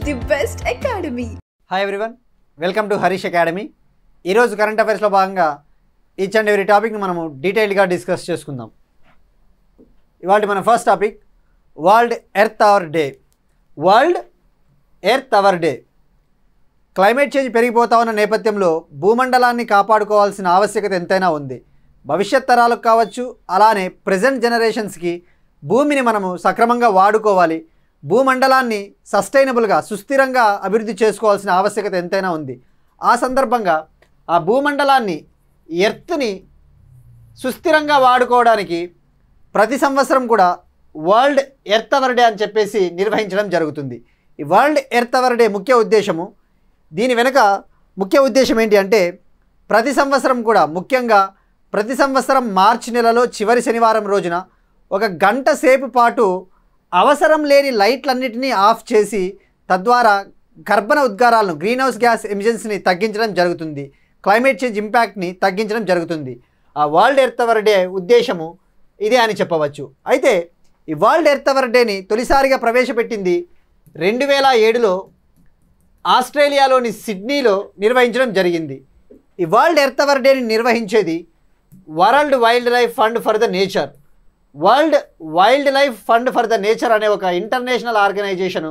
the best academy. Hi everyone, welcome to Harish academy. ఈరోజు current అఫైర్స్లో భాగంగా each and every టాపిక్ని మనము డీటెయిల్డ్గా డిస్కస్ చేసుకుందాం. ఇవాళ మన first topic world earth hour day. World earth hour day. Climate change పెరిగిపోతా ఉన్న నేపథ్యంలో భూమండలాన్ని కాపాడుకోవాల్సిన ఆవశ్యకత ఎంతైనా ఉంది. భవిష్యత్ తరాలకు కావచ్చు, అలానే ప్రజెంట్ జనరేషన్స్కి భూమిని మనము సక్రమంగా వాడుకోవాలి. భూమండలాన్ని సస్టైనబుల్గా సుస్థిరంగా అభివృద్ధి చేసుకోవాల్సిన ఆవశ్యకత ఎంతైనా ఉంది. ఆ సందర్భంగా ఆ భూమండలాన్ని ఎర్త్ని సుస్థిరంగా వాడుకోవడానికి ప్రతి సంవత్సరం కూడా వరల్డ్ ఎర్త్ అవర్ డే అని చెప్పేసి నిర్వహించడం జరుగుతుంది. ఈ వరల్డ్ ఎర్త్ అవర్ డే ముఖ్య ఉద్దేశము, దీని వెనుక ముఖ్య ఉద్దేశం ఏంటి అంటే ప్రతి సంవత్సరం కూడా ముఖ్యంగా ప్రతి సంవత్సరం మార్చి నెలలో చివరి శనివారం రోజున ఒక గంట సేపు పాటు అవసరం లేని లైట్లన్నిటినీ ఆఫ్ చేసి తద్వారా కర్బన ఉద్గారాలను, గ్రీన్ హౌస్ గ్యాస్ ఎమిషన్స్ని తగ్గించడం జరుగుతుంది. క్లైమేట్ చేంజ్ ఇంపాక్ట్ని తగ్గించడం జరుగుతుంది. ఆ వరల్డ్ ఎర్త్ అవర్ డే ఉద్దేశము ఇదే అని చెప్పవచ్చు. అయితే ఈ వరల్డ్ ఎర్త్ అవర్ డేని తొలిసారిగా ప్రవేశపెట్టింది 2007లో ఆస్ట్రేలియాలోని సిడ్నీలో నిర్వహించడం జరిగింది. ఈ వరల్డ్ ఎర్త్ అవర్ డేని నిర్వహించేది world wildlife fund for the nature. World wildlife fund for the nature అనే ఒక ఇంటర్నేషనల్ ఆర్గనైజేషను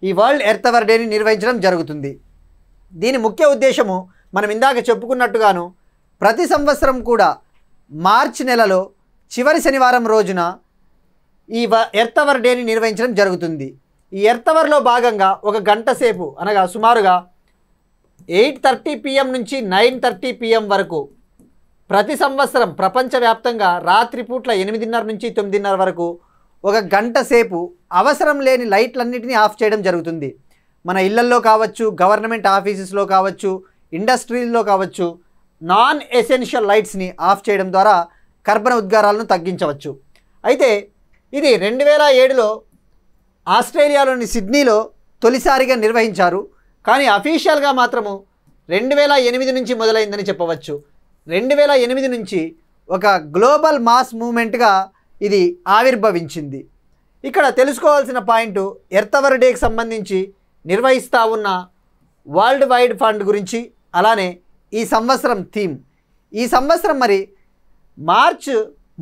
ఈ వరల్డ్ ఎర్త్ అవర్ డేని నిర్వహించడం జరుగుతుంది. దీని ముఖ్య ఉద్దేశము మనం ఇందాక చెప్పుకున్నట్టుగాను ప్రతి సంవత్సరం కూడా మార్చి నెలలో చివరి శనివారం రోజున ఈ ఎర్త్ అవర్ డేని నిర్వహించడం జరుగుతుంది. ఈ ఎర్త్ అవర్లో భాగంగా ఒక గంట సేపు అనగా సుమారుగా 8:30 PM నుంచి 9:30 PM వరకు ప్రతి సంవత్సరం ప్రపంచవ్యాప్తంగా రాత్రిపూట్ల 8:30 నుంచి 9:30 వరకు ఒక గంట సేపు అవసరం లేని లైట్లన్నిటినీ ఆఫ్ చేయడం జరుగుతుంది. మన ఇళ్లల్లో కావచ్చు, గవర్నమెంట్ ఆఫీసెస్లో కావచ్చు, ఇండస్ట్రీల్లో కావచ్చు, నాన్ ఎసెన్షియల్ లైట్స్ని ఆఫ్ చేయడం ద్వారా కర్బన ఉద్గారాలను తగ్గించవచ్చు. అయితే ఇది 2007లో ఆస్ట్రేలియాలోని సిడ్నీలో తొలిసారిగా నిర్వహించారు. కానీ అఫీషియల్గా మాత్రము 2008 నుంచి మొదలైందని చెప్పవచ్చు. 2008 నుంచి ఒక గ్లోబల్ మాస్ మూవ్మెంట్గా ఇది ఆవిర్భవించింది. ఇక్కడ తెలుసుకోవాల్సిన పాయింట్ ఎర్త్ అవర్ డేకి సంబంధించి నిర్వహిస్తూ ఉన్న వరల్డ్ వైడ్ ఫండ్ గురించి, అలానే ఈ సంవత్సరం థీమ్. ఈ సంవత్సరం మరి మార్చ్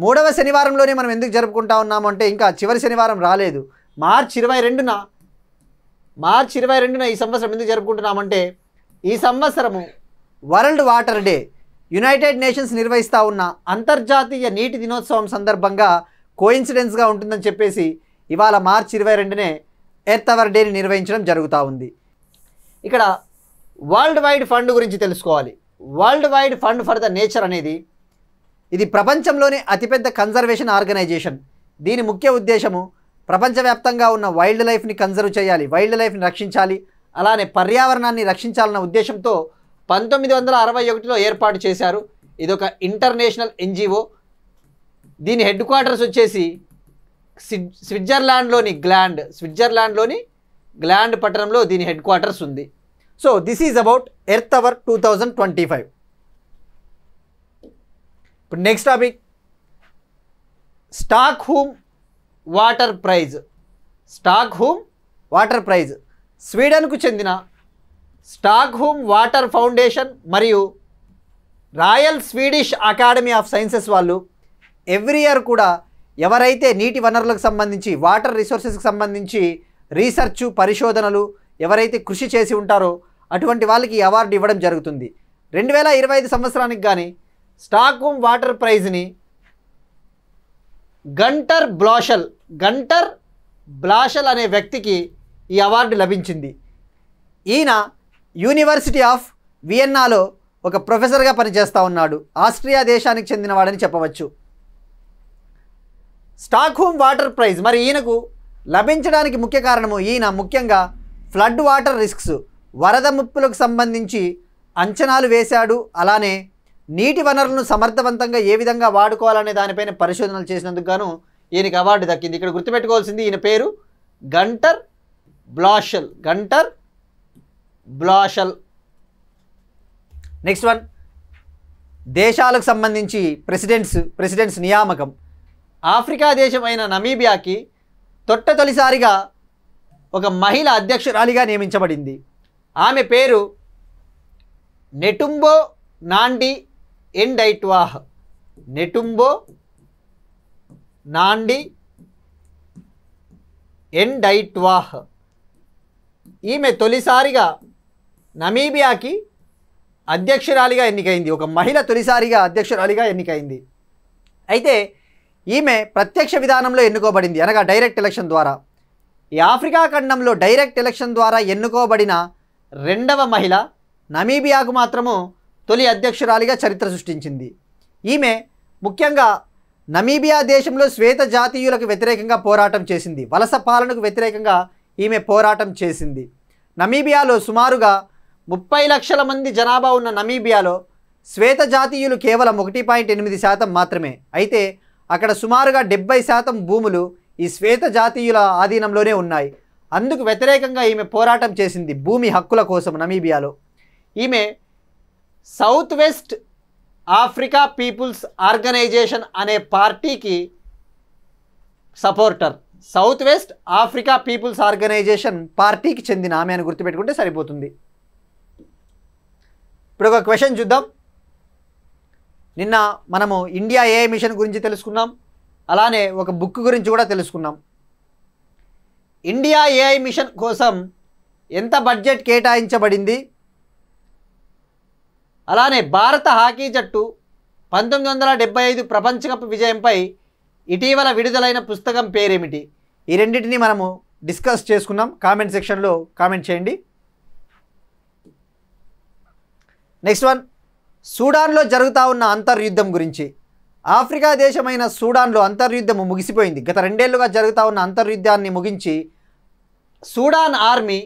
3వ శనివారంలోనే మనం ఎందుకు జరుపుకుంటా ఉన్నామంటే ఇంకా చివరి శనివారం రాలేదు. మార్చ్ 22న ఈ సంవత్సరం ఎందుకు జరుపుకుంటున్నామంటే ఈ సంవత్సరము world water day, United nations నిర్వహిస్తూ ఉన్న అంతర్జాతీయ నీటి దినోత్సవం సందర్భంగా కోయిన్సిడెన్స్గా ఉంటుందని చెప్పేసి ఇవాళ మార్చి 22నే ఎర్త్ అవర్ డేని నిర్వహించడం జరుగుతూ ఉంది. ఇక్కడ వరల్డ్ వైడ్ ఫండ్ గురించి తెలుసుకోవాలి. World wide fund for the nature అనేది ఇది ప్రపంచంలోనే అతిపెద్ద కన్జర్వేషన్ ఆర్గనైజేషన్. దీని ముఖ్య ఉద్దేశము ప్రపంచవ్యాప్తంగా ఉన్న వైల్డ్ లైఫ్ని కన్జర్వ్ చేయాలి, వైల్డ్ లైఫ్ని రక్షించాలి, అలానే పర్యావరణాన్ని రక్షించాలన్న ఉద్దేశంతో 1961లో ఏర్పాటు చేశారు. ఇదొక ఇంటర్నేషనల్ ఎన్జిఓ. దీని హెడ్ క్వార్టర్స్ వచ్చేసి స్విట్జర్లాండ్లోని గ్లాండ్ పట్టణంలో దీని హెడ్ క్వార్టర్స్ ఉంది. So this is about earth hour 2025. ఇప్పుడు next topic Stockholm water prize. స్వీడన్కు చెందిన స్టాక్హోమ్ వాటర్ ఫౌండేషన్ మరియు royal Swedish academy of sciences వాళ్ళు ఎవ్రీ ఇయర్ కూడా ఎవరైతే నీటి వనరులకు సంబంధించి, వాటర్ రిసోర్సెస్కి సంబంధించి రీసెర్చ్, పరిశోధనలు ఎవరైతే కృషి చేసి ఉంటారో అటువంటి వాళ్ళకి ఈ అవార్డు ఇవ్వడం జరుగుతుంది. 2025 సంవత్సరానికి కానీ స్టాక్హోమ్ వాటర్ ప్రైజ్ని గంటర్ బ్లాషల్ అనే వ్యక్తికి ఈ అవార్డు లభించింది. ఈయన యూనివర్సిటీ ఆఫ్ వియన్నాలో ఒక ప్రొఫెసర్గా పనిచేస్తూ ఉన్నాడు. ఆస్ట్రియా దేశానికి చెందినవాడని చెప్పవచ్చు. స్టాక్హోమ్ వాటర్ ప్రైజ్ మరి ఈయనకు లభించడానికి ముఖ్య కారణము ఈయన ముఖ్యంగా ఫ్లడ్ వాటర్ రిస్క్స్, వరద ముప్పులకు సంబంధించి అంచనాలు వేశాడు. అలానే నీటి వనరులను సమర్థవంతంగా ఏ విధంగా వాడుకోవాలనే దానిపైన పరిశోధనలు చేసినందుకు గాను ఈయనకి అవార్డు దక్కింది. ఇక్కడ గుర్తుపెట్టుకోవాల్సింది ఈయన పేరు గంటర్ బ్లాషల్. నెక్స్ట్ వన్ దేశాలకు సంబంధించి ప్రెసిడెంట్స్ నియామకం. ఆఫ్రికా దేశమైన నమీబియాకి తొలిసారిగా ఒక మహిళ అధ్యక్షురాలిగా నియమించబడింది. ఆమె పేరు నెటుంబో నాండి ఎండైట్వాహ్. నెటుంబో నాండి ఎండైట్వాహ్. ఈమె తొలిసారిగా నమీబియాకి అధ్యక్షురాలిగా ఎన్నికైంది. ఒక మహిళ తొలిసారిగా అధ్యక్షురాలిగా ఎన్నికైంది. అయితే ఈమె ప్రత్యక్ష విధానంలో ఎన్నుకోబడింది, అనగా డైరెక్ట్ ఎలక్షన్ ద్వారా. ఈ ఆఫ్రికా ఖండంలో డైరెక్ట్ ఎలక్షన్ ద్వారా ఎన్నుకోబడిన రెండవ మహిళ. నమీబియాకు మాత్రము తొలి అధ్యక్షురాలిగా చరిత్ర సృష్టించింది. ఈమె ముఖ్యంగా నమీబియా దేశంలో శ్వేత జాతీయులకు వ్యతిరేకంగా పోరాటం చేసింది. వలస పాలనకు వ్యతిరేకంగా ఈమె పోరాటం చేసింది. నమీబియాలో సుమారుగా 30 లక్షల మంది జనాభా ఉన్న నమీబియాలో శ్వేత జాతీయులు కేవలం 1.8% మాత్రమే. అయితే అక్కడ సుమారుగా 70% భూములు ఈ శ్వేత జాతీయుల ఆధీనంలోనే ఉన్నాయి. అందుకు వ్యతిరేకంగా ఈమె పోరాటం చేసింది భూమి హక్కుల కోసం నమీబియాలో. ఈమె South West Africa People's Organisation అనే పార్టీకి supporter. South West Africa People's Organisation పార్టీకి చెందిన ఆమె అని గుర్తుపెట్టుకుంటే సరిపోతుంది. ఇప్పుడు ఒక క్వశ్చన్ చూద్దాం. నిన్న మనము ఇండియా ఏఐ మిషన్ గురించి తెలుసుకున్నాం, అలానే ఒక బుక్ గురించి కూడా తెలుసుకున్నాం. ఇండియా ఏఐ మిషన్ కోసం ఎంత బడ్జెట్ కేటాయించబడింది, అలానే భారత హాకీ జట్టు 1975 ప్రపంచ కప్ విజయంపై ఇటీవల విడుదలైన పుస్తకం పేరేమిటి? ఈ రెండింటిని మనము డిస్కస్ చేసుకున్నాం. కామెంట్ సెక్షన్లో కామెంట్ చేయండి. నెక్స్ట్ వన్, సూడాన్లో జరుగుతూ ఉన్న అంతర్యుద్ధం గురించి. ఆఫ్రికా దేశమైన సూడాన్లో అంతర్యుద్ధము ముగిసిపోయింది. గత 2 ఏళ్లుగా జరుగుతూ ఉన్న అంతర్యుద్ధాన్ని ముగించి సూడాన్ ఆర్మీ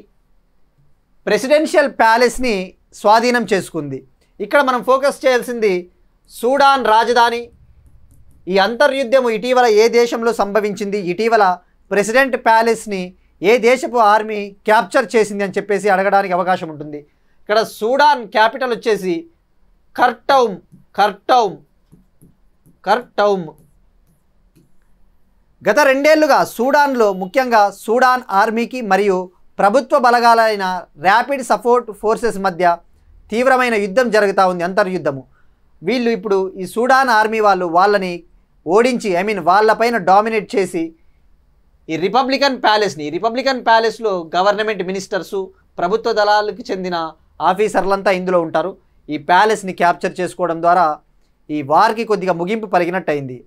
ప్రెసిడెన్షియల్ ప్యాలెస్ని స్వాధీనం చేసుకుంది. ఇక్కడ మనం ఫోకస్ చేయాల్సింది సూడాన్ రాజధాని. ఈ అంతర్యుద్ధము ఇటీవల ఏ దేశంలో సంభవించింది, ఇటీవల ప్రెసిడెంట్ ప్యాలెస్ని ఏ దేశపు ఆర్మీ క్యాప్చర్ చేసింది అని చెప్పేసి అడగడానికి అవకాశం ఉంటుంది. ఇక్కడ సూడాన్ క్యాపిటల్ వచ్చేసి ఖర్టౌమ్. గత 2 ఏళ్లుగా సూడాన్లో ముఖ్యంగా సూడాన్ ఆర్మీకి మరియు ప్రభుత్వ బలగాలైన ర్యాపిడ్ సపోర్ట్ ఫోర్సెస్ మధ్య తీవ్రమైన యుద్ధం జరుగుతూ ఉంది, అంతర్యుద్ధము. వీళ్ళు ఇప్పుడు ఈ సూడాన్ ఆర్మీ వాళ్ళని ఓడించి వాళ్ళపైన డామినేట్ చేసి ఈ రిపబ్లికన్ ప్యాలెస్లో గవర్నమెంట్ మినిస్టర్సు, ప్రభుత్వ దళాలకు చెందిన ఆఫీసర్లంతా ఇందులో ఉంటారు. ఈ ప్యాలెస్ని క్యాప్చర్ చేసుకోవడం ద్వారా ఈ వార్కి కొద్దిగా ముగింపు పలికినట్టు అయింది.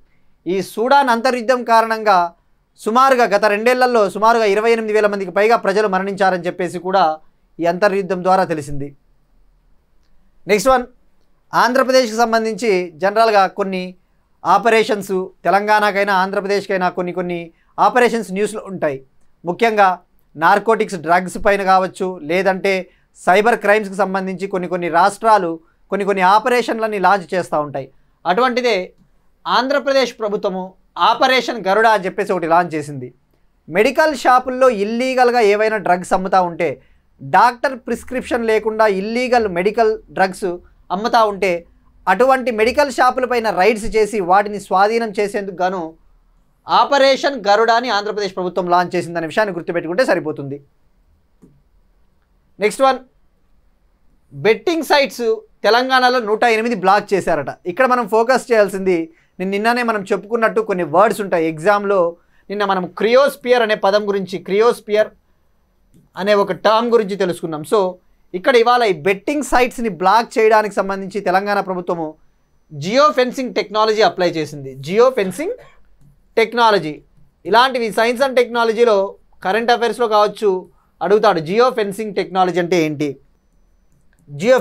ఈ సూడాన్ అంతర్యుద్ధం కారణంగా సుమారుగా గత 2 ఏళ్లలో సుమారుగా 28,000 మందికి పైగా ప్రజలు మరణించారని చెప్పేసి కూడా ఈ అంతర్యుద్ధం ద్వారా తెలిసింది. నెక్స్ట్ వన్, ఆంధ్రప్రదేశ్కి సంబంధించి జనరల్గా కొన్ని ఆపరేషన్స్, తెలంగాణకైనా ఆంధ్రప్రదేశ్కైనా కొన్ని ఆపరేషన్స్ న్యూస్లో ఉంటాయి. ముఖ్యంగా నార్కోటిక్స్ డ్రగ్స్ పైన కావచ్చు, లేదంటే సైబర్ క్రైమ్స్కి సంబంధించి కొన్ని రాష్ట్రాలు కొన్ని ఆపరేషన్లని లాంచ్ చేస్తూ ఉంటాయి. అటువంటిదే ఆంధ్రప్రదేశ్ ప్రభుత్వము ఆపరేషన్ గరుడ అని చెప్పేసి ఒకటి లాంచ్ చేసింది. మెడికల్ షాపుల్లో ఇల్లీగల్గా ఏవైనా డ్రగ్స్ అమ్ముతూ ఉంటే, డాక్టర్ ప్రిస్క్రిప్షన్ లేకుండా ఇల్లీగల్ మెడికల్ డ్రగ్స్ అమ్ముతూ ఉంటే అటువంటి మెడికల్ షాపులపైన రైడ్స్ చేసి వాటిని స్వాధీనం చేసేందుకు గాను ఆపరేషన్ గరుడాని ఆంధ్రప్రదేశ్ ప్రభుత్వం లాంచ్ చేసిందనే విషయాన్ని గుర్తుపెట్టుకుంటే సరిపోతుంది. నెక్స్ట్ వన్, బెట్టింగ్ సైట్స్ తెలంగాణలో 108 బ్లాక్ చేశారట. ఇక్కడ మనం ఫోకస్ చేయాల్సింది, నిన్ననే మనం చెప్పుకున్నట్టు కొన్ని వర్డ్స్ ఉంటాయి ఎగ్జామ్లో. నిన్న మనం క్రియోస్పియర్ అనే పదం గురించి, క్రియోస్పియర్ అనే ఒక టర్మ్ గురించి తెలుసుకున్నాం. సో ఇక్కడ ఇవాళ ఈ బెట్టింగ్ సైట్స్ని బ్లాక్ చేయడానికి సంబంధించి తెలంగాణ ప్రభుత్వము జియో ఫెన్సింగ్ టెక్నాలజీ అప్లై చేసింది. జియో ఫెన్సింగ్ టెక్నాలజీ ఇలాంటివి సైన్స్ అండ్ టెక్నాలజీలో కరెంట్ అఫైర్స్లో కావచ్చు అడుగుతాడు. జియో ఫెన్సింగ్ టెక్నాలజీ అంటే ఏంటి? జియో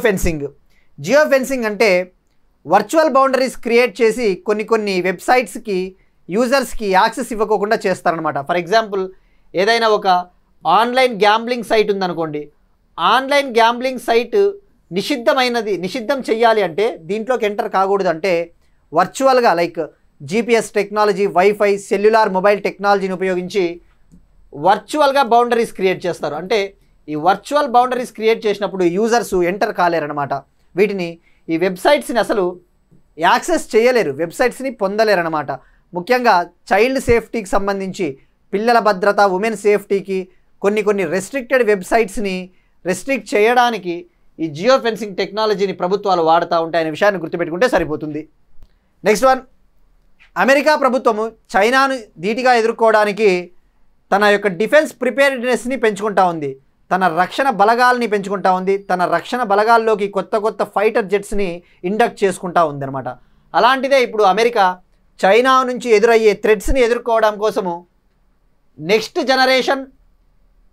ఫెన్సింగ్ అంటే వర్చువల్ బౌండరీస్ క్రియేట్ చేసి కొన్ని వెబ్సైట్స్కి యూజర్స్కి యాక్సెస్ ఇవ్వకోకుండా చేస్తారనమాట. ఫర్ ఎగ్జాంపుల్, ఏదైనా ఒక ఆన్లైన్ గ్యాంబ్లింగ్ సైట్ ఉందనుకోండి, ఆన్లైన్ గ్యాంబ్లింగ్ సైట్ నిషిద్ధం చెయ్యాలి అంటే, దీంట్లోకి ఎంటర్ కాకూడదు అంటే వర్చువల్గా like GPS technology, wifi, cellular mobile టెక్నాలజీని ఉపయోగించి వర్చువల్గా బౌండరీస్ క్రియేట్ చేస్తారు. అంటే ఈ వర్చువల్ బౌండరీస్ క్రియేట్ చేసినప్పుడు యూజర్స్ ఎంటర్ కాలేరనమాట. వీటిని ఈ వెబ్సైట్స్ని అసలు యాక్సెస్ చేయలేరు, వెబ్సైట్స్ని పొందలేరనమాట. ముఖ్యంగా చైల్డ్ సేఫ్టీకి సంబంధించి, పిల్లల భద్రత, ఉమెన్ సేఫ్టీకి, కొన్ని రెస్ట్రిక్టెడ్ వెబ్సైట్స్ని రెస్ట్రిక్ట్ చేయడానికి ఈ జియో ఫెన్సింగ్ టెక్నాలజీని ప్రభుత్వాలు వాడుతూ ఉంటాయనే విషయాన్ని గుర్తుపెట్టుకుంటే సరిపోతుంది. నెక్స్ట్ వన్, అమెరికా ప్రభుత్వము చైనాను ధీటుగా ఎదుర్కోవడానికి తన యొక్క డిఫెన్స్ ప్రిపేర్డ్నెస్ని పెంచుకుంటా ఉంది, తన రక్షణ బలగాల్ని పెంచుకుంటా ఉంది, తన రక్షణ బలగాల్లోకి కొత్త ఫైటర్ జెట్స్ని ఇండక్ట్ చేసుకుంటా ఉందన్నమాట. అలాంటిదే ఇప్పుడు అమెరికా చైనా నుంచి ఎదురయ్యే థ్రెట్స్ని ఎదుర్కోవడం కోసము నెక్స్ట్ జనరేషన్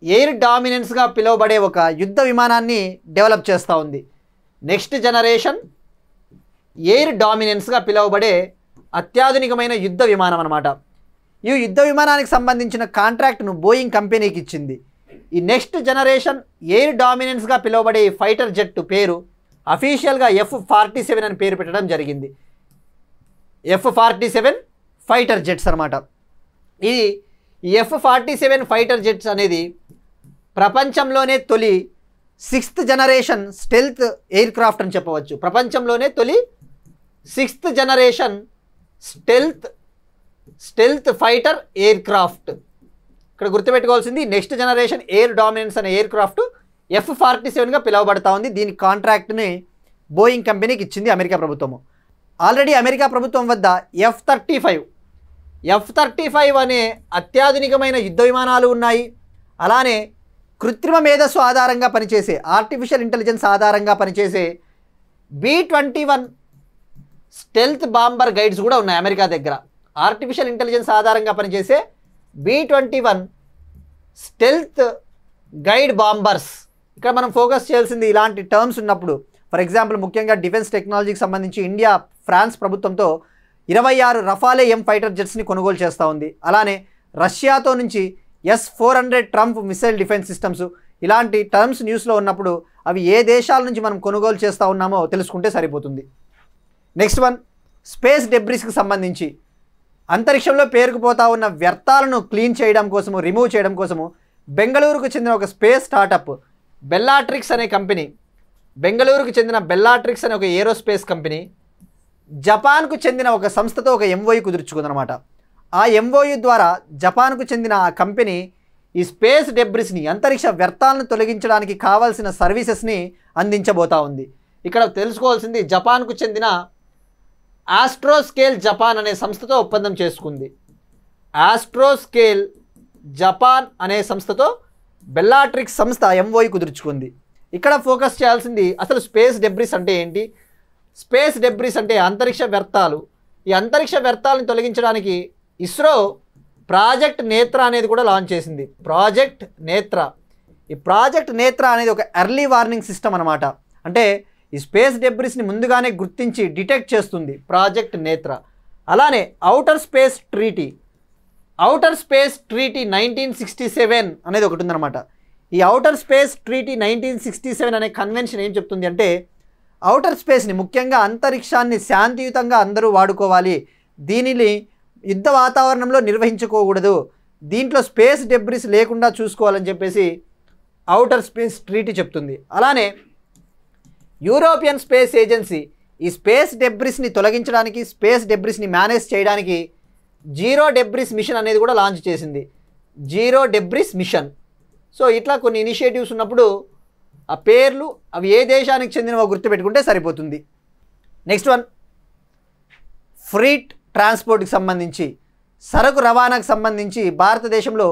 ఎయిర్ డామినెన్స్గా పిలువబడే ఒక యుద్ధ విమానాన్ని డెవలప్ చేస్తూ ఉంది. నెక్స్ట్ జనరేషన్ ఎయిర్ డామినెన్స్గా పిలువబడే అత్యాధునికమైన యుద్ధ విమానం అన్నమాట. ఈ యుద్ధ విమానానికి సంబంధించిన కాంట్రాక్ట్ను బోయింగ్ కంపెనీకి ఇచ్చింది. ఈ నెక్స్ట్ జనరేషన్ ఎయిర్ డామినెన్స్గా పిలువబడే ఈ ఫైటర్ జెట్ పేరు అఫీషియల్గా F-47 అని పేరు పెట్టడం జరిగింది. F-47 ఫైటర్ జెట్స్ అనమాట. ఇది F-47 ఫైటర్ జెట్స్ అనేది ప్రపంచంలోనే తొలి 6th generation stealth air craft అని చెప్పవచ్చు. ప్రపంచంలోనే తొలి 6th generation stealth fighter air craft. ఇక్కడ గుర్తుపెట్టుకోవాల్సింది నెక్స్ట్ జనరేషన్ ఎయిర్ డామినెన్స్ అనే ఎయిర్ క్రాఫ్ట్ F-47గా పిలువబడతా ఉంది. దీని కాంట్రాక్ట్ని బోయింగ్ కంపెనీకి ఇచ్చింది అమెరికా ప్రభుత్వము. ఆల్రెడీ అమెరికా ప్రభుత్వం వద్ద F-35 అనే అత్యాధునికమైన యుద్ధ విమానాలు ఉన్నాయి. అలానే కృత్రిమ మేధస్సు ఆధారంగా పనిచేసే ఆర్టిఫిషియల్ ఇంటెలిజెన్స్ ఆధారంగా పనిచేసే B-21 స్టెల్త్ బాంబర్ గైడ్స్ కూడా ఉన్నాయి అమెరికా దగ్గర. ఆర్టిఫిషియల్ ఇంటెలిజెన్స్ ఆధారంగా పనిచేసే B-21 స్టెల్త్ గైడ్ బాంబర్స్. ఇక్కడ మనం ఫోకస్ చేయాల్సింది ఇలాంటి టర్మ్స్ ఉన్నప్పుడు. ఫర్ ఎగ్జాంపుల్ ముఖ్యంగా డిఫెన్స్ టెక్నాలజీకి సంబంధించి ఇండియా ఫ్రాన్స్ ప్రభుత్వంతో 26 రఫాలే M ఫైటర్ జెట్స్ని కొనుగోలు చేస్తూ ఉంది. అలానే రష్యాతో నుంచి S-400 Trump missile defence systems. ఇలాంటి టర్మ్స్ న్యూస్లో ఉన్నప్పుడు అవి ఏ దేశాల నుంచి మనం కొనుగోలు చేస్తూ ఉన్నామో తెలుసుకుంటే సరిపోతుంది. నెక్స్ట్ వన్, స్పేస్ డెబ్రిస్కి సంబంధించి అంతరిక్షంలో పేరుకుపోతూ ఉన్న వ్యర్థాలను క్లీన్ చేయడం కోసము, రిమూవ్ చేయడం కోసము బెంగళూరుకు చెందిన ఒక స్పేస్ స్టార్టప్ బెల్లాట్రిక్స్ అనే కంపెనీ, బెంగళూరుకు చెందిన బెల్లాట్రిక్స్ అనే ఒక ఏరోస్పేస్ కంపెనీ జపాన్కు చెందిన ఒక సంస్థతో ఒక MOU కుదుర్చుకుందనమాట. ఆ MOU ద్వారా జపాన్కు చెందిన ఆ కంపెనీ ఈ స్పేస్ డెబ్రిస్ని, అంతరిక్ష వ్యర్థాలను తొలగించడానికి కావాల్సిన సర్వీసెస్ని అందించబోతా ఉంది. ఇక్కడ తెలుసుకోవాల్సింది జపాన్కు చెందిన ఆస్ట్రోస్కేల్ జపాన్ అనే సంస్థతో ఒప్పందం చేసుకుంది. ఆస్ట్రోస్కేల్ జపాన్ అనే సంస్థతో బెల్లాట్రిక్స్ సంస్థ MOU కుదుర్చుకుంది. ఇక్కడ ఫోకస్ చేయాల్సింది అసలు స్పేస్ డెబ్రిస్ అంటే ఏంటి. స్పేస్ డెబ్రిస్ అంటే అంతరిక్ష వ్యర్థాలు. ఈ అంతరిక్ష వ్యర్థాలను తొలగించడానికి ఇస్రో ప్రాజెక్ట్ నేత్ర అనేది కూడా లాంచ్ చేసింది. ప్రాజెక్ట్ నేత్ర. ఈ ప్రాజెక్ట్ నేత్ర అనేది ఒక ఎర్లీ వార్నింగ్ సిస్టమ్ అనమాట. అంటే ఈ స్పేస్ డెబ్రిస్ని ముందుగానే గుర్తించి డిటెక్ట్ చేస్తుంది ప్రాజెక్ట్ నేత్ర. అలానే ఔటర్ స్పేస్ ట్రీటీ 1967 అనేది ఒకటి ఉందన్నమాట. ఈ ఔటర్ స్పేస్ ట్రీటీ 1967 అనే కన్వెన్షన్ ఏం చెప్తుంది అంటే ఔటర్ స్పేస్ని, ముఖ్యంగా అంతరిక్షాన్ని శాంతియుతంగా అందరూ వాడుకోవాలి, దీనిని యుద్ధ వాతావరణంలో నిర్వహించుకోకూడదు, దీంట్లో స్పేస్ డెబ్రిస్ లేకుండా చూసుకోవాలని చెప్పేసి ఔటర్ స్పేస్ ట్రీటీ చెప్తుంది. అలానే యూరోపియన్ స్పేస్ ఏజెన్సీ ఈ స్పేస్ డెబ్రిస్ని తొలగించడానికి, స్పేస్ డెబ్రిస్ని మేనేజ్ చేయడానికి జీరో డెబ్రిస్ మిషన్ అనేది కూడా లాంచ్ చేసింది. Zero debris machine. సో ఇట్లా కొన్ని ఇనిషియేటివ్స్ ఉన్నప్పుడు ఆ పేర్లు అవి ఏ దేశానికి చెందినవో గుర్తుపెట్టుకుంటే సరిపోతుంది. నెక్స్ట్ వన్, ఫ్రీట్ ట్రాన్స్పోర్ట్కి సంబంధించి, సరకు రవాణాకు సంబంధించి భారతదేశంలో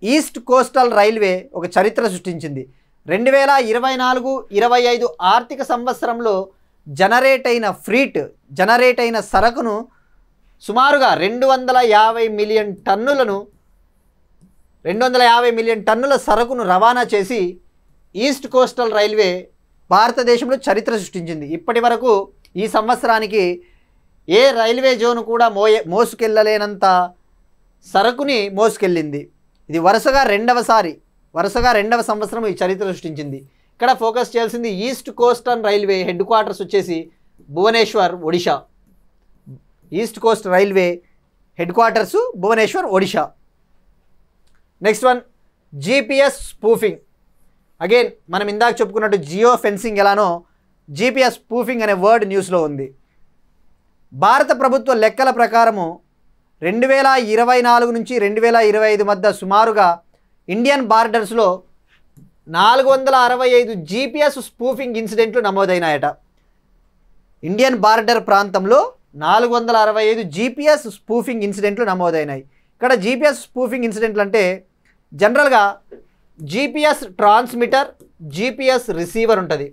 ఈస్ట్ కోస్టల్ రైల్వే ఒక చరిత్ర సృష్టించింది. 2024-25 ఆర్థిక సంవత్సరంలో జనరేట్ అయిన సరకును సుమారుగా 250 మిలియన్ టన్నుల సరకును రవాణా చేసి ఈస్ట్ కోస్టల్ రైల్వే భారతదేశంలో చరిత్ర సృష్టించింది. ఇప్పటి వరకు ఈ సంవత్సరానికి ఏ రైల్వే జోన్ కూడా మోసుకెళ్ళలేనంత సరకుని మోసుకెళ్ళింది. ఇది వరుసగా రెండవ సంవత్సరం ఈ చరిత్ర సృష్టించింది. ఇక్కడ ఫోకస్ చేయాల్సింది east coastal railway headquarters వచ్చేసి Bhubaneswar, Odisha. East coast railway headquarters Bhubaneswar, Odisha. Next one, GPS spoofing. Again మనం ఇందాక చెప్పుకున్నట్టు జియో ఫెన్సింగ్ ఎలానో GPS స్పూఫింగ్ అనే వర్డ్ న్యూస్లో ఉంది. భారత ప్రభుత్వ లెక్కల ప్రకారము 2024 నుంచి 2025 మధ్య సుమారుగా ఇండియన్ బార్డర్స్లో 465 GPS స్పూఫింగ్ ఇన్సిడెంట్లు నమోదైనాయట. ఇండియన్ బార్డర్ ప్రాంతంలో 465 GPS స్పూఫింగ్ ఇన్సిడెంట్లు నమోదైనాయి. ఇక్కడ GPS స్పూఫింగ్ ఇన్సిడెంట్లు అంటే జనరల్గా GPS ట్రాన్స్మిటర్, GPS రిసీవర్ ఉంటుంది.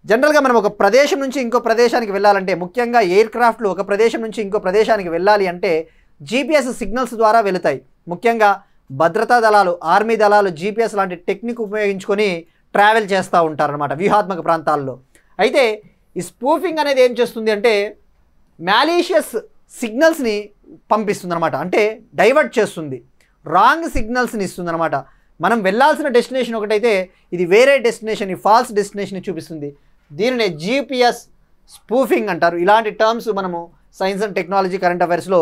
జనరల్గా మనం ఒక ప్రదేశం నుంచి ఇంకో ప్రదేశానికి వెళ్ళాలంటే, ముఖ్యంగా ఎయిర్ క్రాఫ్ట్లు ఒక ప్రదేశం నుంచి ఇంకో ప్రదేశానికి వెళ్ళాలి అంటే GPS సిగ్నల్స్ ద్వారా వెళుతాయి. ముఖ్యంగా భద్రతా దళాలు, ఆర్మీ దళాలు GPS లాంటి టెక్నిక్ ఉపయోగించుకొని ట్రావెల్ చేస్తూ ఉంటారనమాట వ్యూహాత్మక ప్రాంతాల్లో. అయితే ఈ స్పూఫింగ్ అనేది ఏం చేస్తుంది అంటే మ్యాలీషియస్ సిగ్నల్స్ని పంపిస్తుంది అనమాట. అంటే డైవర్ట్ చేస్తుంది, రాంగ్ సిగ్నల్స్ని ఇస్తుంది అనమాట. మనం వెళ్ళాల్సిన డెస్టినేషన్ ఒకటైతే ఇది వేరే డెస్టినేషన్, ఈ ఫాల్స్ డెస్టినేషన్ చూపిస్తుంది. దీనినే GPS స్పూఫింగ్ అంటారు. ఇలాంటి టర్మ్స్ మనము సైన్స్ అండ్ టెక్నాలజీ, కరెంట్ అఫైర్స్లో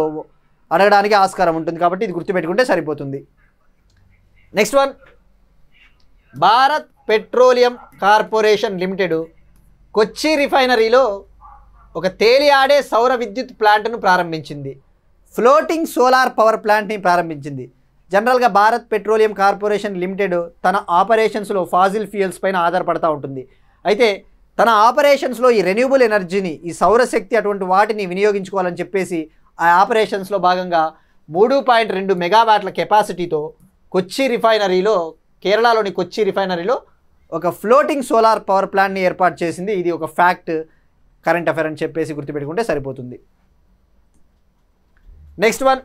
అడగడానికి ఆస్కారం ఉంటుంది కాబట్టి ఇది గుర్తుపెట్టుకుంటే సరిపోతుంది. Next one, Bharat petroleum corporation limited Kochi రిఫైనరీలో ఒక తేలియాడే సౌర విద్యుత్ ప్లాంట్ను ప్రారంభించింది. ఫ్లోటింగ్ సోలార్ పవర్ ప్లాంట్ని ప్రారంభించింది. జనరల్గా భారత్ పెట్రోలియం కార్పొరేషన్ లిమిటెడ్ తన ఆపరేషన్స్లో ఫాజిల్ ఫ్యూయల్స్ పైన ఆధారపడతా ఉంటుంది. అయితే తన ఆపరేషన్స్లో ఈ రెన్యూబుల్ ఎనర్జీని, ఈ సౌరశక్తి అటువంటి వాటిని వినియోగించుకోవాలని చెప్పేసి ఆ ఆపరేషన్స్లో భాగంగా 3.2 మెగావాట్ల కెపాసిటీతో కొచ్చి రిఫైనరీలో, కేరళలోని కొచ్చి రిఫైనరీలో ఒక ఫ్లోటింగ్ సోలార్ పవర్ ప్లాంట్ని ఏర్పాటు చేసింది. ఇది ఒక ఫ్యాక్ట్, కరెంట్ అఫైర్ అని చెప్పేసి గుర్తుపెట్టుకుంటే సరిపోతుంది. Next one,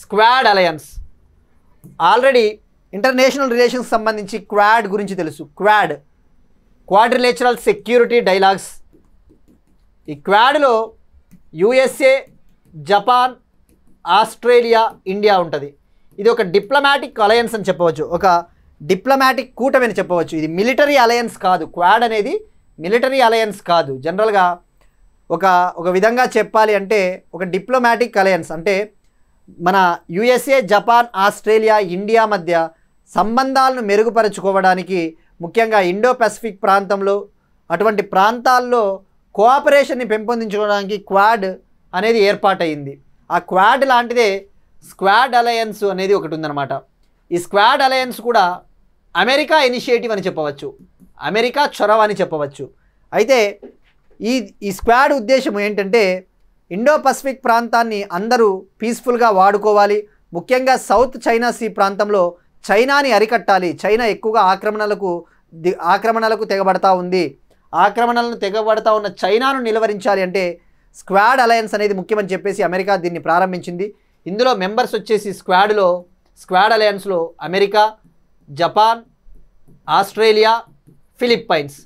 squad alliance. Already international relations సంబంధించి క్వాడ్ గురించి తెలుసు. Quadrilateral security dialogues. ఈ క్వాడ్లో USA, జపాన్, ఆస్ట్రేలియా, ఇండియా ఉంటుంది. ఇది ఒక డిప్లొమాటిక్ అలయన్స్ అని చెప్పవచ్చు, ఒక డిప్లొమాటిక్ కూటమి అని చెప్పవచ్చు. ఇది మిలిటరీ అలయన్స్ కాదు. క్వాడ్ అనేది మిలిటరీ అలయన్స్ కాదు. జనరల్గా ఒక విధంగా చెప్పాలి అంటే ఒక డిప్లొమాటిక్ అలయన్స్ అంటే మన USA, జపాన్, ఆస్ట్రేలియా, ఇండియా మధ్య సంబంధాలను మెరుగుపరుచుకోవడానికి, ముఖ్యంగా ఇండో పసిఫిక్ ప్రాంతంలో అటువంటి ప్రాంతాల్లో కోఆపరేషన్ని పెంపొందించుకోవడానికి క్వాడ్ అనేది ఏర్పాటైంది. ఆ క్వాడ్ లాంటిదే స్క్వాడ్ అలయన్స్ అనేది ఒకటి ఉందన్నమాట. ఈ స్క్వాడ్ అలయన్స్ కూడా అమెరికా ఇనిషియేటివ్ అని చెప్పవచ్చు, అమెరికా చొరవ అని చెప్పవచ్చు. అయితే ఈ స్క్వాడ్ ఉద్దేశం ఏంటంటే ఇండో పసిఫిక్ ప్రాంతాన్ని అందరూ పీస్ఫుల్గా వాడుకోవాలి. ముఖ్యంగా సౌత్ చైనా సీ ప్రాంతంలో చైనాని అరికట్టాలి. చైనా ఎక్కువగా ఆక్రమణలకు తెగబడతా ఉంది. ఆక్రమణలను తెగబడతా ఉన్న చైనాను నిలువరించాలి అంటే స్క్వాడ్ అలయన్స్ అనేది ముఖ్యమని చెప్పేసి అమెరికా దీన్ని ప్రారంభించింది. ఇందులో మెంబర్స్ వచ్చేసి స్క్వాడ్ అలయన్స్లో అమెరికా, జపాన్, ఆస్ట్రేలియా, ఫిలిప్పైన్స్.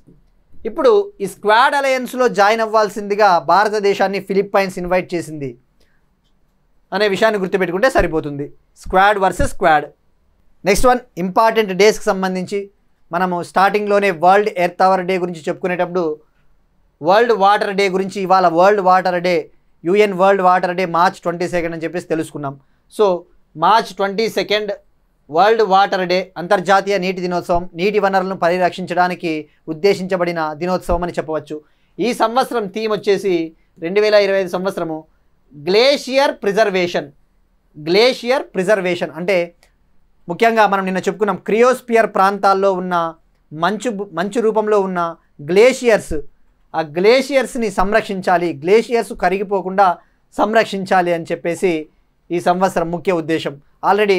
ఇప్పుడు ఈ స్క్వాడ్ అలయన్స్లో జాయిన్ అవ్వాల్సిందిగా భారతదేశాన్ని ఫిలిప్పైన్స్ ఇన్వైట్ చేసింది అనే విషయాన్ని గుర్తుపెట్టుకుంటే సరిపోతుంది. Squad versus squad. Next one, important డేస్కి సంబంధించి మనము స్టార్టింగ్లోనే వరల్డ్ ఎర్త్ అవర్ డే గురించి చెప్పుకునేటప్పుడు వరల్డ్ వాటర్ డే గురించి, ఇవాళ world water day, UN world water day March 22 అని చెప్పేసి తెలుసుకున్నాం. So March 22 world water day, అంతర్జాతీయ నీటి దినోత్సవం. నీటి వనరులను పరిరక్షించడానికి ఉద్దేశించబడిన దినోత్సవం అని చెప్పవచ్చు. ఈ సంవత్సరం థీమ్ వచ్చేసి 2025 సంవత్సరము గ్లేషియర్ ప్రిజర్వేషన్. అంటే ముఖ్యంగా మనం నిన్న చెప్పుకున్నాం క్రియోస్పియర్ ప్రాంతాల్లో ఉన్న మంచు రూపంలో ఉన్న గ్లేషియర్స్, ఆ గ్లేషియర్స్ని సంరక్షించాలి, గ్లేషియర్స్ కరిగిపోకుండా సంరక్షించాలి అని చెప్పేసి ఈ సంవత్సరం ముఖ్య ఉద్దేశం. Already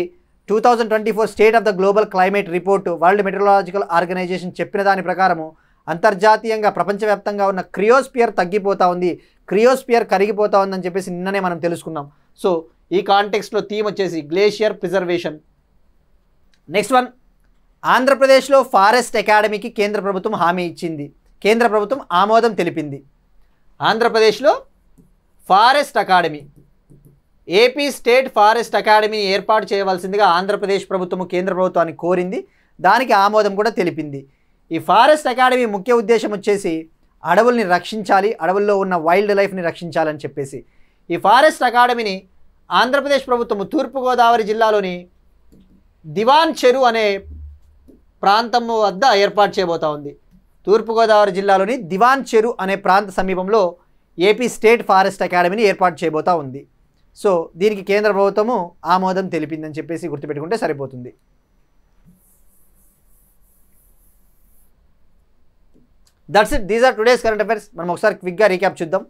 2024 state of the global climate report world meteorological organisation చెప్పిన దాని ప్రకారము అంతర్జాతీయంగా ప్రపంచవ్యాప్తంగా ఉన్న క్రియోస్పియర్ తగ్గిపోతూ ఉంది, క్రియోస్పియర్ కరిగిపోతూ ఉందని చెప్పేసి నిన్ననే మనం తెలుసుకున్నాం. సో ఈ కాంటెక్స్ట్లో థీమ్ వచ్చేసి గ్లేషియర్ ప్రిజర్వేషన్. నెక్స్ట్ వన్, ఆంధ్రప్రదేశ్లో ఫారెస్ట్ అకాడమీకి కేంద్ర ప్రభుత్వం హామీ ఇచ్చింది, కేంద్ర ప్రభుత్వం ఆమోదం తెలిపింది. ఆంధ్రప్రదేశ్లో forest academy, AP state forest అకాడమీని ఏర్పాటు చేయవలసిందిగా ఆంధ్రప్రదేశ్ ప్రభుత్వము కేంద్ర ప్రభుత్వాన్ని కోరింది. దానికి ఆమోదం కూడా తెలిపింది. ఈ ఫారెస్ట్ అకాడమీ ముఖ్య ఉద్దేశం వచ్చేసి అడవుల్ని రక్షించాలి, అడవుల్లో ఉన్న వైల్డ్ లైఫ్ని రక్షించాలని చెప్పేసి ఈ ఫారెస్ట్ అకాడమీని ఆంధ్రప్రదేశ్ ప్రభుత్వము తూర్పుగోదావరి జిల్లాలోని దివాన్ చెరు అనే ప్రాంతము వద్ద ఏర్పాటు చేయబోతా ఉంది. తూర్పుగోదావరి జిల్లాలోని దివాన్ చెరు అనే ప్రాంత సమీపంలో ఏపీ స్టేట్ ఫారెస్ట్ అకాడమీని ఏర్పాటు చేయబోతా ఉంది. సో దీనికి కేంద్ర ప్రభుత్వము ఆమోదం తెలిపిందని చెప్పేసి గుర్తుపెట్టుకుంటే సరిపోతుంది. That's it, these are today's current affairs. మనం ఒకసారి క్విక్గా రీక్యాప్ చూద్దాం.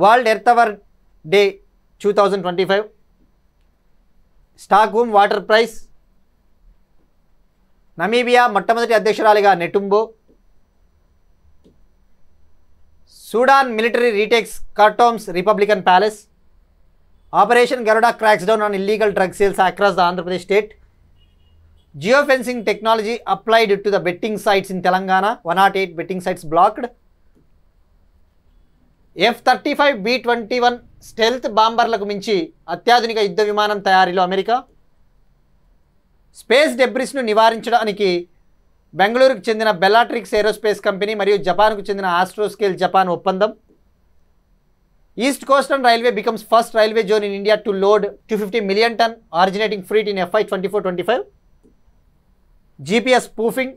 World earth hour day 2025, Stockholm water prize, Namibia మొట్టమొదటి అధ్యక్షురాలిగా Netumbo, Sudan military retakes Khartoum's republican palace, operation Garuda cracks down on illegal drug sales across the Andhra Pradesh state, geofencing technology applied to the betting sites in Telangana, 108 betting sites blocked, F-35B-21 stealth బాంబర్లకు మించి అత్యాధునిక యుద్ధ విమానం తయారీలో America, space డెబ్రిస్ను నివారించడానికి బెంగళూరుకు చెందిన Bellatrix aerospace company మరియు జపాన్కు చెందిన ఆస్ట్రోస్కేల్ జపాన్ ఒప్పందం, east coastal railway becomes first railway zone in India to load 250 million ton originating freight in FY 24-25, GPS spoofing,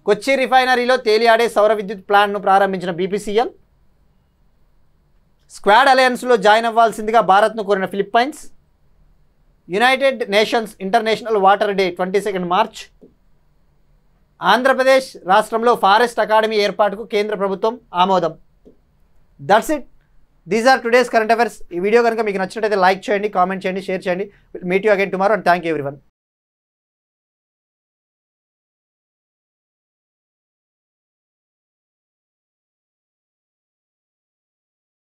Kochi రిఫైనరీలో తేలియాడే సౌర విద్యుత్ ప్లాంట్ను ప్రారంభించిన BPCL, స్క్వాడ్ అలయన్స్లో జాయిన్ అవ్వాల్సిందిగా భారత్ను కోరిన Philippines, united nations international water day 22 March, Andhra Pradesh రాష్ట్రంలో ఫారెస్ట్ అకాడమీ ఏర్పాటుకు కేంద్ర ప్రభుత్వం ఆమోదం. That's it, these are today's current affairs. ఈ వీడియో కనుక మీకు నచ్చినట్లయితే లైక్ చేయండి, కామెంట్ చేయండి, షేర్ చేయండి. Meet you again tomorrow and thank you everyone.